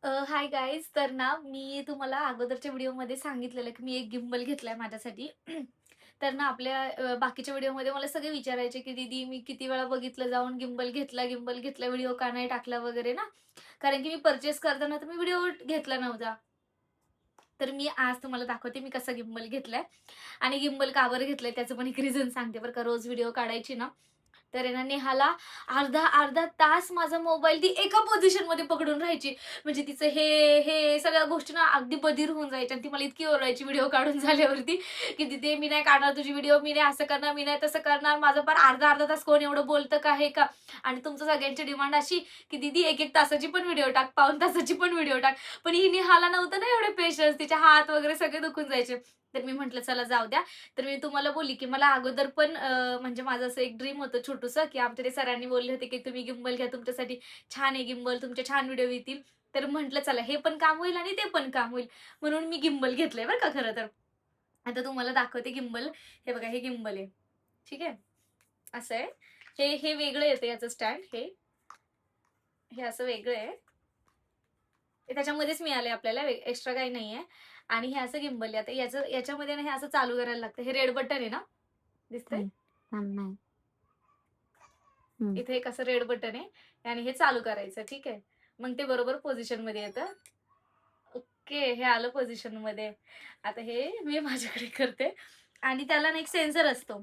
Hi guys. तर ना मी तुम्हाला अगोदरच्या व्हिडिओमध्ये सांगितलेलं की मी एक गिम्बल घेतलाय माझ्यासाठी. तर ना आपल्या बाकीच्या व्हिडिओमध्ये मला सगळे विचारायचे की दीदी मी किती वेळा बघितलं जाऊन गिम्बल घेतला व्हिडिओ का नाही टाकला वगैरे ना. कारण की मी परचेस करताना तर मी व्हिडिओ घेतला नव्हता. तर मी आज तुम्हाला दाखवते मी कसा गिम्बल घेतलाय आणि गिम्बल का बरं घेतलंय त्याचं पण एक रिझन सांगते बरं का. रोज व्हिडिओ काढायची ना, तर आहे ना नेहाला अर्धा तास माझा मोबाईल ती एका पोझिशनमध्ये पकडून राहायची. म्हणजे तिचं हे सगळ्या गोष्टी ना अगदी बधीर होऊन जायच्या आणि ती मला इतकी ओरडायची व्हिडिओ काढून झाल्यावरती, की "दीदी मी नाही काढणार तुझी व्हिडिओ, मी नाही असं करणार, मी नाही तसं करणार. माझं पार अर्धा तास कोण एवढं बोलतं का हे का?" आणि तुमचं सगळ्यांची डिमांड अशी, की "दीदी 1-1 तासाची पण व्हिडिओ टाक, पाऊण तासाची पण व्हिडिओ टाक." पण ही निहाला नव्हतं ना एवढे पेशन्स, तिचे हात वगैरे सगळे दुखून जायचे. तर मी म्हटलं चला जाऊ द्या. तर मी तुम्हाला बोलली, की मला अगोदर पण म्हणजे माझं असं एक ड्रीम होतं छोटूसं, की आमच्या ते सरांनी बोलले होते, की तुम्ही गिम्बल घ्या तुमच्यासाठी छान आहे गिम्बल, तुमचे छान व्हिडिओ येतील. तर म्हटलं चला हे पण काम होईल आणि ते पण काम होईल. म्हणून मी गिम्बल घेतलंय बरं का खरं तर. आता तुम्हाला दाखवते गिम्बल. हे बघा हे गिम्बल आहे. ठीक आहे. असं आहे. हे वेगळं येतं याचं स्टँड हे असं वेगळं आहे. ते त्याच्यामध्येच मिळालंय आपल्याला एक्स्ट्रा काही नाहीये. आणि हे असं गिम्बल आहे. आता याच्यामध्ये ना हे असं चालू करायला लागतं. हे रेड बटन आहे ना, दिसतंय? हं. थांब नाही. हं. इथे एक असं रेड बटन आहे आणि हे चालू करायचं. ठीक आहे. मग ते बरोबर पोझिशनमध्ये येतं. ओके. हे आलं पोझिशनमध्ये. आता हे मी माझ्याकडे करते आणि त्याला ना एक सेन्सर असतो.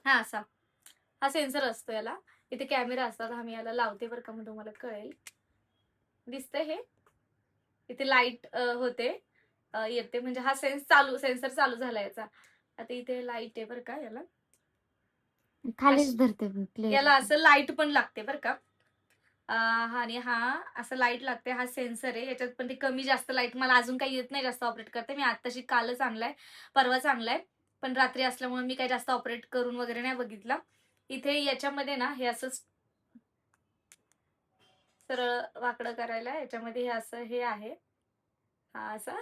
हा असा. हा सेन्सर असतो याला. इथे कॅमेरा असतात. हा मी याला लावते बरं का, मग तुम्हाला कळेल. दिसतंय हे? इथे लाईट होते. येते म्हणजे हा सेन्सर चालू झाला याचा. आता इथे लाईट आहे बरं का याला. खालीच अशी धरते मी क्लिअर याला येते. असं लाईट पण लागते बरं का. आणि हा असं लाईट लागते. हा सेन्सर आहे. याच्यात पण ते कमी जास्त लाईट मला अजून काही येत नाही जास्त ऑपरेट करता. मी आत्ताशी कालच आणलाय, परवाच आणलाय. पण रात्री असल्यामुळे मी काही जास्त ऑपरेट करून वगैरे नाही बघितला. इथे याच्यामध्ये ना हे असं सरळ वाकडं करायला याच्यामध्ये हे असं हे आहे. हा असा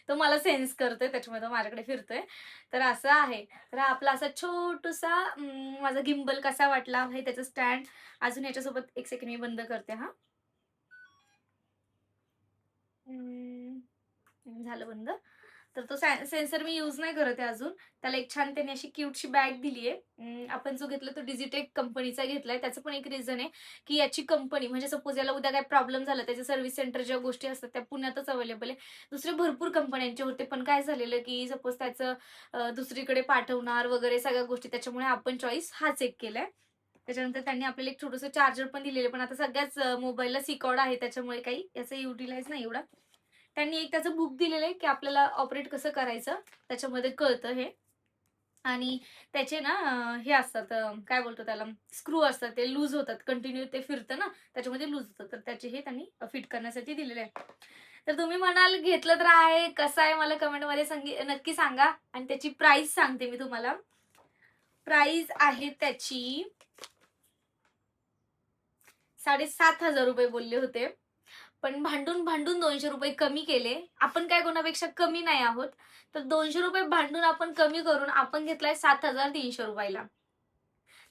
तो मला सेन्स करतोय त्याच्यामध्ये माझ्याकडे फिरतोय. तर असं आहे. तर हा आपला असा छोटूसा माझा गिम्बल कसा वाटला हे त्याचं स्टँड. अजून याच्यासोबत एक सेकंड मी बंद करते हां. झालं बंद. तर तो सेन्सर मी यूज नाही करत आहे अजून. त्याला एक छान त्याने अशी क्यूटशी बॅग दिली आहे. आपण जो घेतला तो डिजिटेक कंपनीचा घेतलाय. त्याचं पण एक रिझन आहे, की याची कंपनी म्हणजे सपोज याला उद्या काही प्रॉब्लेम झाला, त्याचे सर्व्हिस सेंटर ज्या गोष्टी असतात त्या पुण्यातच अवेलेबल आहे. दुसरे भरपूर कंपन्यांचे होते. पण काय झालेलं, की सपोज त्याचं दुसरीकडे पाठवणार वगैरे सगळ्या गोष्टी त्याच्यामुळे आपण चॉईस हाच एक केलाय. त्याच्यानंतर त्यांनी आपल्याला एक छोटंसं चार्जर पण दिलेलं पण आता सगळ्याच मोबाईलला सी कॉर्ड आहे त्याच्यामुळे काही याचा युटिलाइज नाही एवढा. त्यांनी एक त्याचं बुक दिलेलं आहे, की आपल्याला ऑपरेट कसं करायचं त्याच्यामध्ये कळतं हे. आणि त्याचे ना हे असतात काय बोलतो त्याला स्क्रू असतात ते लूज होतात कंटिन्यू ते फिरतं ना त्याच्यामध्ये लूज होतं. तर त्याचे हे त्यांनी फिट करण्यासाठी दिलेले आहे. तर तुम्ही म्हणाल घेतलं तर आहे, कसं आहे मला कमेंटमध्ये नक्की सांगा आणि त्याची प्राइस सांगते मी तुम्हाला. प्राइस आहे त्याची ₹7,500 बोलले होते. पण भांडून ₹200 कमी केले. आपण काय कोणापेक्षा कमी नाही आहोत. तर ₹200 भांडून आपण कमी करून आपण घेतलाय ₹7,300 ला.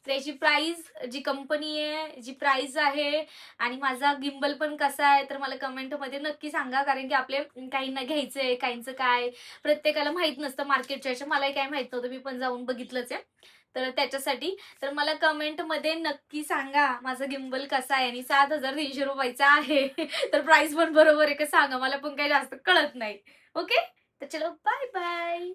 तर याची प्राइस जी कंपनी आहे, जी प्राइस आहे आणि माझा गिम्बल पण कसा आहे, तर मला कमेंटमध्ये नक्की सांगा. कारण की आपले काहींना घ्यायचंय, काहींचं काय, प्रत्येकाला माहीत नसतं मार्केटच्या ह्याच्या. मलाही काही माहीत नव्हतं. मी पण जाऊन बघितलंच आहे. तर त्याच्यासाठी तर मला कमेंटमध्ये नक्की सांगा माझा गिम्बल कसा आहे आणि ₹7,300 चा आहे. तर प्राइस पण बरोबर आहे का सांगा. मला पण काही जास्त कळत नाही. ओके? तर चलो बाय बाय.